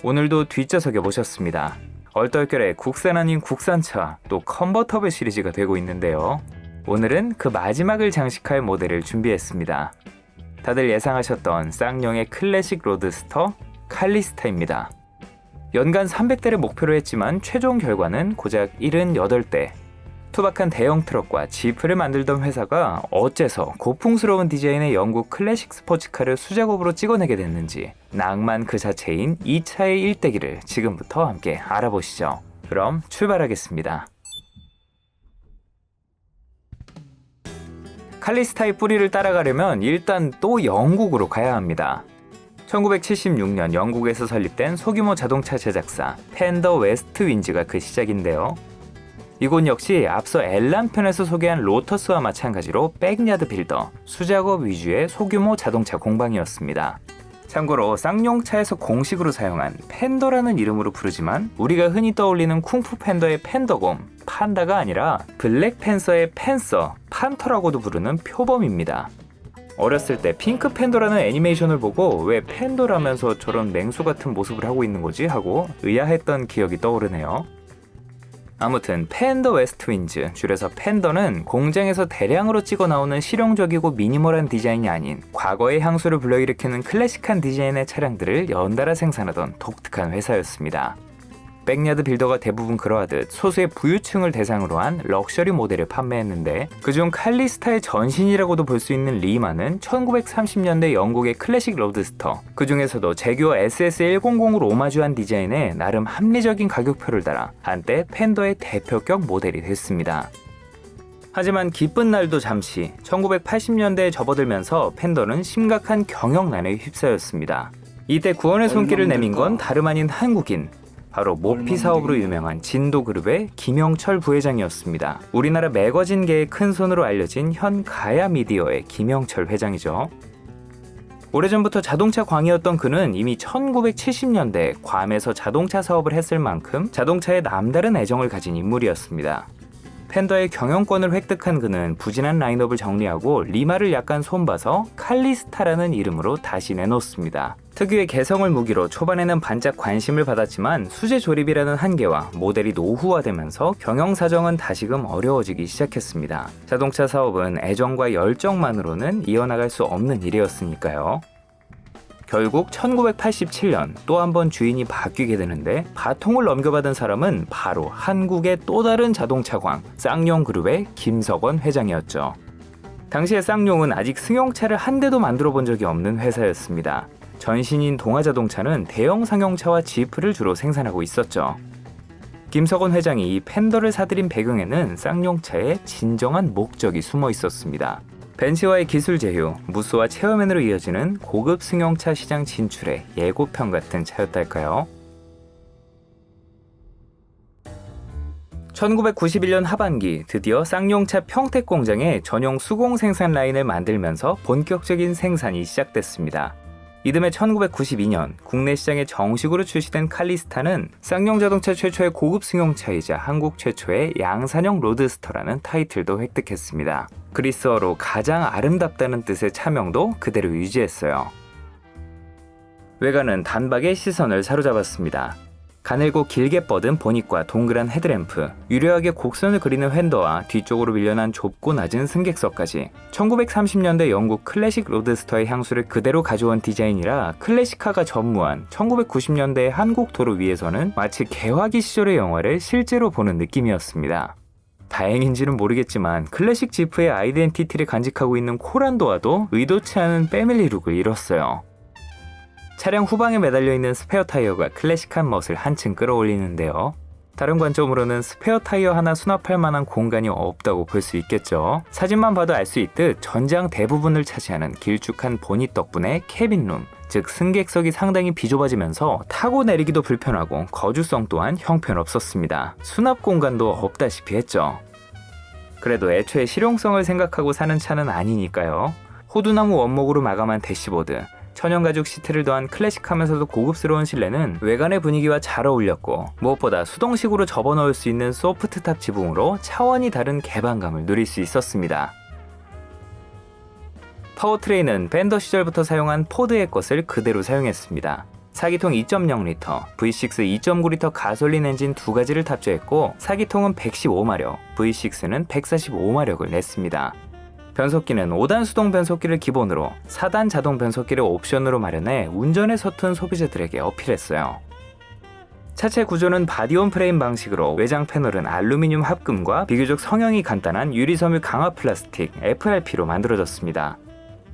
오늘도 뒷좌석에 모셨습니다. 얼떨결에 국산 아닌 국산차, 또 컨버터블 시리즈가 되고 있는데요. 오늘은 그 마지막을 장식할 모델을 준비했습니다. 다들 예상하셨던 쌍용의 클래식 로드스터 칼리스타입니다. 연간 300대를 목표로 했지만 최종 결과는 고작 78대. 투박한 대형 트럭과 지프를 만들던 회사가 어째서 고풍스러운 디자인의 영국 클래식 스포츠카를 수작업으로 찍어내게 됐는지 낭만 그 자체인 이 차의 일대기를 지금부터 함께 알아보시죠. 그럼 출발하겠습니다. 칼리스타의 뿌리를 따라가려면 일단 또 영국으로 가야 합니다. 1976년 영국에서 설립된 소규모 자동차 제작사 펜더 웨스트 윈즈가 그 시작인데요. 이곳 역시 앞서 엘란 편에서 소개한 로터스와 마찬가지로 백야드 빌더, 수작업 위주의 소규모 자동차 공방이었습니다. 참고로 쌍용차에서 공식으로 사용한 펜더라는 이름으로 부르지만 우리가 흔히 떠올리는 쿵푸 팬더의 팬더곰, 판다가 아니라 블랙팬서의 팬서, 판터라고도 부르는 표범입니다. 어렸을 때 핑크 팬더라는 애니메이션을 보고 왜 팬더라면서 저런 맹수 같은 모습을 하고 있는 거지 하고 의아했던 기억이 떠오르네요. 아무튼 펜더 웨스트 윈즈, 줄여서 펜더는 공장에서 대량으로 찍어 나오는 실용적이고 미니멀한 디자인이 아닌 과거의 향수를 불러일으키는 클래식한 디자인의 차량들을 연달아 생산하던 독특한 회사였습니다. 백야드 빌더가 대부분 그러하듯 소수의 부유층을 대상으로 한 럭셔리 모델을 판매했는데 그중 칼리스타의 전신이라고도 볼 수 있는 리마는 1930년대 영국의 클래식 로드스터, 그 중에서도 제규어 SS100을 오마주한 디자인에 나름 합리적인 가격표를 달아 한때 펜더의 대표격 모델이 됐습니다. 하지만 기쁜 날도 잠시 1980년대에 접어들면서 펜더는 심각한 경영난에 휩싸였습니다. 이때 구원의 손길을 내민 건 다름 아닌 한국인, 바로 모피 사업으로 유명한 진도그룹의 김영철 부회장이었습니다. 우리나라 매거진계의 큰손으로 알려진 현 가야미디어의 김영철 회장이죠. 오래전부터 자동차 광이었던 그는 이미 1970년대 괌에서 자동차 사업을 했을 만큼 자동차에 남다른 애정을 가진 인물이었습니다. 펜더의 경영권을 획득한 그는 부진한 라인업을 정리하고 리마를 약간 손봐서 칼리스타라는 이름으로 다시 내놓습니다. 특유의 개성을 무기로 초반에는 반짝 관심을 받았지만 수제 조립이라는 한계와 모델이 노후화되면서 경영 사정은 다시금 어려워지기 시작했습니다. 자동차 사업은 애정과 열정만으로는 이어나갈 수 없는 일이었으니까요. 결국 1987년 또 한 번 주인이 바뀌게 되는데 바통을 넘겨받은 사람은 바로 한국의 또 다른 자동차광 쌍용그룹의 김석원 회장이었죠. 당시에 쌍용은 아직 승용차를 한 대도 만들어 본 적이 없는 회사였습니다. 전신인 동아자동차는 대형 상용차와 지프를 주로 생산하고 있었죠. 김석원 회장이 이 펜더를 사들인 배경에는 쌍용차의 진정한 목적이 숨어 있었습니다. 벤츠와의 기술 제휴, 무스와 체어맨으로 이어지는 고급 승용차 시장 진출의 예고편 같은 차였달까요? 1991년 하반기 드디어 쌍용차 평택 공장에 전용 수공 생산 라인을 만들면서 본격적인 생산이 시작됐습니다. 이듬해 1992년 국내 시장에 정식으로 출시된 칼리스타는 쌍용 자동차 최초의 고급 승용차이자 한국 최초의 양산형 로드스터라는 타이틀도 획득했습니다. 그리스어로 가장 아름답다는 뜻의 차명도 그대로 유지했어요. 외관은 단박에 시선을 사로잡았습니다. 가늘고 길게 뻗은 보닛과 동그란 헤드램프, 유려하게 곡선을 그리는 휀더와 뒤쪽으로 밀려난 좁고 낮은 승객석까지 1930년대 영국 클래식 로드스터의 향수를 그대로 가져온 디자인이라 클래식카가 전무한 1990년대의 한국 도로 위에서는 마치 개화기 시절의 영화를 실제로 보는 느낌이었습니다. 다행인지는 모르겠지만 클래식 지프의 아이덴티티를 간직하고 있는 코란도와도 의도치 않은 패밀리 룩을 이뤘어요. 차량 후방에 매달려 있는 스페어 타이어가 클래식한 멋을 한층 끌어올리는데요. 다른 관점으로는 스페어 타이어 하나 수납할 만한 공간이 없다고 볼 수 있겠죠. 사진만 봐도 알 수 있듯 전장 대부분을 차지하는 길쭉한 보닛 덕분에 캐빈룸, 즉 승객석이 상당히 비좁아지면서 타고 내리기도 불편하고 거주성 또한 형편없었습니다. 수납 공간도 없다시피 했죠. 그래도 애초에 실용성을 생각하고 사는 차는 아니니까요. 호두나무 원목으로 마감한 대시보드, 천연가죽 시트를 더한 클래식하면서도 고급스러운 실내는 외관의 분위기와 잘 어울렸고 무엇보다 수동식으로 접어넣을 수 있는 소프트탑 지붕으로 차원이 다른 개방감을 누릴 수 있었습니다. 파워트레인은 펜더 시절부터 사용한 포드의 것을 그대로 사용했습니다. 4기통 2.0L, V6 2.9L 가솔린 엔진 두 가지를 탑재했고 4기통은 115마력, V6는 145마력을 냈습니다. 변속기는 5단 수동 변속기를 기본으로 4단 자동 변속기를 옵션으로 마련해 운전에 서툰 소비자들에게 어필했어요. 차체 구조는 바디온 프레임 방식으로 외장 패널은 알루미늄 합금과 비교적 성형이 간단한 유리섬유 강화 플라스틱 FRP로 만들어졌습니다.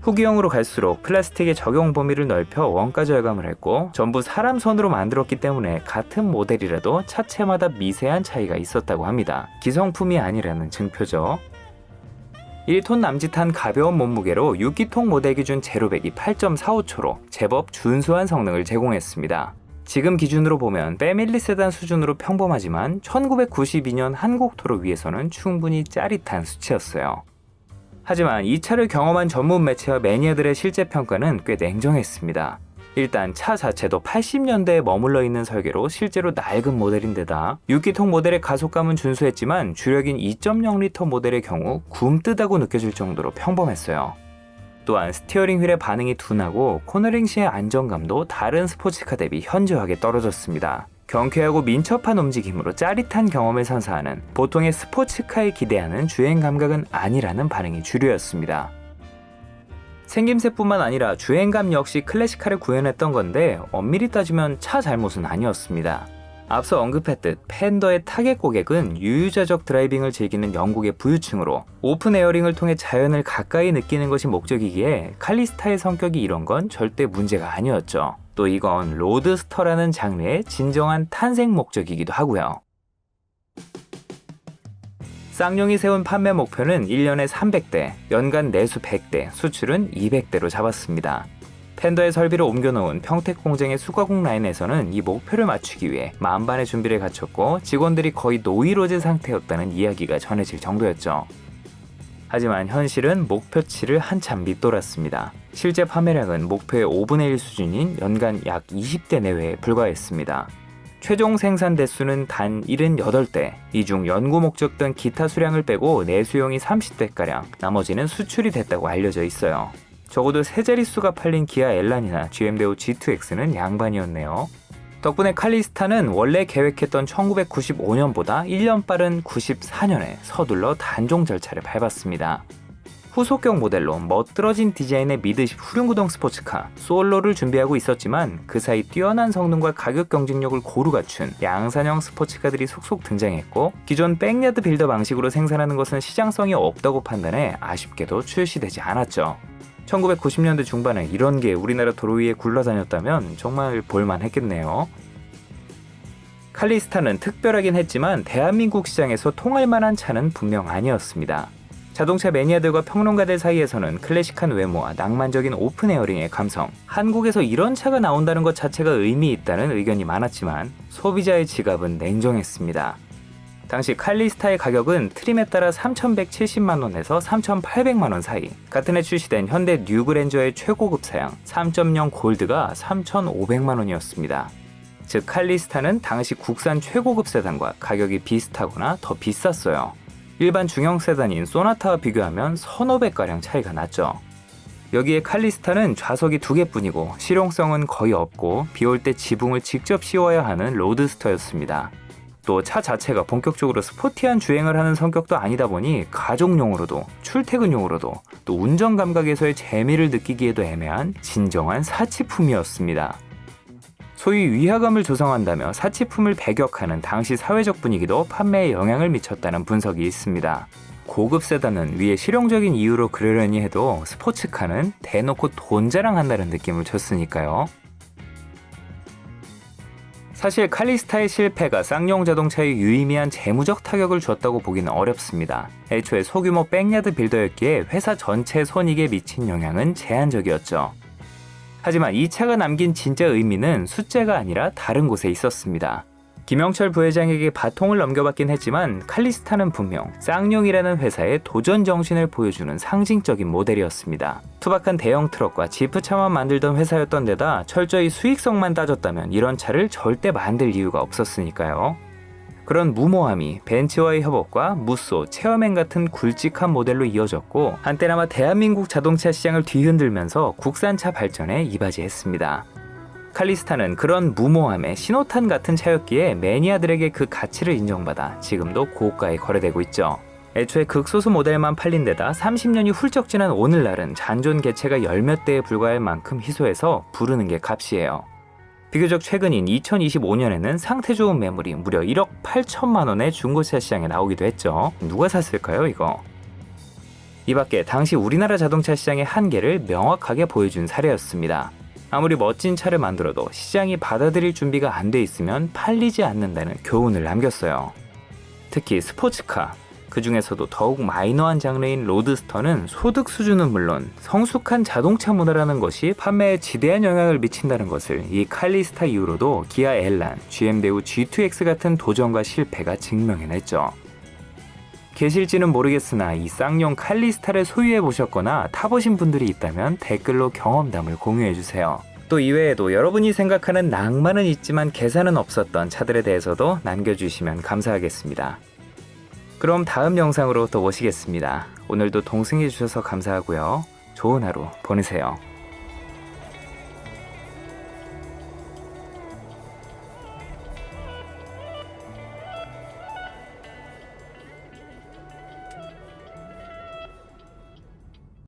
후기형으로 갈수록 플라스틱의 적용 범위를 넓혀 원가 절감을 했고 전부 사람 손으로 만들었기 때문에 같은 모델이라도 차체마다 미세한 차이가 있었다고 합니다. 기성품이 아니라는 증표죠. 1톤 남짓한 가벼운 몸무게로 6기통 모델 기준 제로백이 8.45초로 제법 준수한 성능을 제공했습니다. 지금 기준으로 보면 패밀리 세단 수준으로 평범하지만 1992년 한국도로 위에서는 충분히 짜릿한 수치였어요. 하지만 이 차를 경험한 전문 매체와 매니아들의 실제 평가는 꽤 냉정했습니다. 일단 차 자체도 80년대에 머물러 있는 설계로 실제로 낡은 모델인데다 6기통 모델의 가속감은 준수했지만 주력인 2.0L 모델의 경우 굼뜨다고 느껴질 정도로 평범했어요. 또한 스티어링 휠의 반응이 둔하고 코너링 시의 안정감도 다른 스포츠카 대비 현저하게 떨어졌습니다. 경쾌하고 민첩한 움직임으로 짜릿한 경험을 선사하는 보통의 스포츠카에 기대하는 주행 감각은 아니라는 반응이 주류였습니다. 생김새뿐만 아니라 주행감 역시 클래식카를 구현했던 건데 엄밀히 따지면 차 잘못은 아니었습니다. 앞서 언급했듯 팬더의 타겟 고객은 유유자적 드라이빙을 즐기는 영국의 부유층으로 오픈 에어링을 통해 자연을 가까이 느끼는 것이 목적이기에 칼리스타의 성격이 이런 건 절대 문제가 아니었죠. 또 이건 로드스터라는 장르의 진정한 탄생 목적이기도 하고요. 쌍용이 세운 판매 목표는 1년에 300대, 연간 내수 100대, 수출은 200대로 잡았습니다. 팬더의 설비를 옮겨놓은 평택 공장의 수가공 라인에서는 이 목표를 맞추기 위해 만반의 준비를 갖췄고 직원들이 거의 노이로제 상태였다는 이야기가 전해질 정도였죠. 하지만 현실은 목표치를 한참 밑돌았습니다. 실제 판매량은 목표의 5분의 1 수준인 연간 약 20대 내외에 불과했습니다. 최종 생산 대수는 단 78대, 이 중 연구 목적 등 기타 수량을 빼고 내수용이 30대가량, 나머지는 수출이 됐다고 알려져 있어요. 적어도 세 자릿수가 팔린 기아 엘란이나 GM대우 G2X는 양반이었네요. 덕분에 칼리스타는 원래 계획했던 1995년보다 1년 빠른 94년에 서둘러 단종 절차를 밟았습니다. 후속격 모델로 멋들어진 디자인의 미드십 후륜구동 스포츠카 솔로를 준비하고 있었지만 그 사이 뛰어난 성능과 가격 경쟁력을 고루 갖춘 양산형 스포츠카들이 속속 등장했고 기존 백야드 빌더 방식으로 생산하는 것은 시장성이 없다고 판단해 아쉽게도 출시되지 않았죠. 1990년대 중반에 이런 게 우리나라 도로 위에 굴러다녔다면 정말 볼만했겠네요. 칼리스타는 특별하긴 했지만 대한민국 시장에서 통할 만한 차는 분명 아니었습니다. 자동차 매니아들과 평론가들 사이에서는 클래식한 외모와 낭만적인 오픈 에어링의 감성, 한국에서 이런 차가 나온다는 것 자체가 의미 있다는 의견이 많았지만 소비자의 지갑은 냉정했습니다. 당시 칼리스타의 가격은 트림에 따라 3,170만원에서 3,800만원 사이, 같은 해 출시된 현대 뉴그랜저의 최고급 사양 3.0 골드가 3,500만원이었습니다. 즉 칼리스타는 당시 국산 최고급 세단과 가격이 비슷하거나 더 비쌌어요. 일반 중형 세단인 소나타와 비교하면 1,500가량 차이가 났죠. 여기에 칼리스타는 좌석이 2개뿐이고 실용성은 거의 없고 비 올 때 지붕을 직접 씌워야 하는 로드스터였습니다. 또 차 자체가 본격적으로 스포티한 주행을 하는 성격도 아니다 보니 가족용으로도 출퇴근용으로도 또 운전 감각에서의 재미를 느끼기에도 애매한 진정한 사치품이었습니다. 소위 위화감을 조성한다며 사치품을 배격하는 당시 사회적 분위기도 판매에 영향을 미쳤다는 분석이 있습니다. 고급 세단은 위에 실용적인 이유로 그러려니 해도 스포츠카는 대놓고 돈 자랑한다는 느낌을 줬으니까요. 사실 칼리스타의 실패가 쌍용 자동차에 유의미한 재무적 타격을 줬다고 보기는 어렵습니다. 애초에 소규모 백야드 빌더였기에 회사 전체 손익에 미친 영향은 제한적이었죠. 하지만 이 차가 남긴 진짜 의미는 숫자가 아니라 다른 곳에 있었습니다. 김영철 부회장에게 바통을 넘겨받긴 했지만 칼리스타는 분명 쌍용이라는 회사의 도전 정신을 보여주는 상징적인 모델이었습니다. 투박한 대형 트럭과 지프차만 만들던 회사였던 데다 철저히 수익성만 따졌다면 이런 차를 절대 만들 이유가 없었으니까요. 그런 무모함이 벤츠와의 협업과 무쏘, 체어맨 같은 굵직한 모델로 이어졌고 한때나마 대한민국 자동차 시장을 뒤흔들면서 국산차 발전에 이바지했습니다. 칼리스타는 그런 무모함의 신호탄 같은 차였기에 매니아들에게 그 가치를 인정받아 지금도 고가에 거래되고 있죠. 애초에 극소수 모델만 팔린 데다 30년이 훌쩍 지난 오늘날은 잔존 개체가 열몇 대에 불과할 만큼 희소해서 부르는 게 값이에요. 비교적 최근인 2025년에는 상태 좋은 매물이 무려 1억 8천만 원의 중고차 시장에 나오기도 했죠. 누가 샀을까요, 이거? 이 밖에 당시 우리나라 자동차 시장의 한계를 명확하게 보여준 사례였습니다. 아무리 멋진 차를 만들어도 시장이 받아들일 준비가 안 돼 있으면 팔리지 않는다는 교훈을 남겼어요. 특히 스포츠카, 그 중에서도 더욱 마이너한 장르인 로드스터는 소득 수준은 물론 성숙한 자동차 문화라는 것이 판매에 지대한 영향을 미친다는 것을 이 칼리스타 이후로도 기아 엘란, GM 대우 G2X 같은 도전과 실패가 증명해냈죠. 계실지는 모르겠으나 이 쌍용 칼리스타를 소유해 보셨거나 타보신 분들이 있다면 댓글로 경험담을 공유해주세요. 또 이외에도 여러분이 생각하는 낭만은 있지만 계산은 없었던 차들에 대해서도 남겨주시면 감사하겠습니다. 그럼 다음 영상으로 또 오시겠습니다. 오늘도 동승해 주셔서 감사하고요. 좋은 하루 보내세요.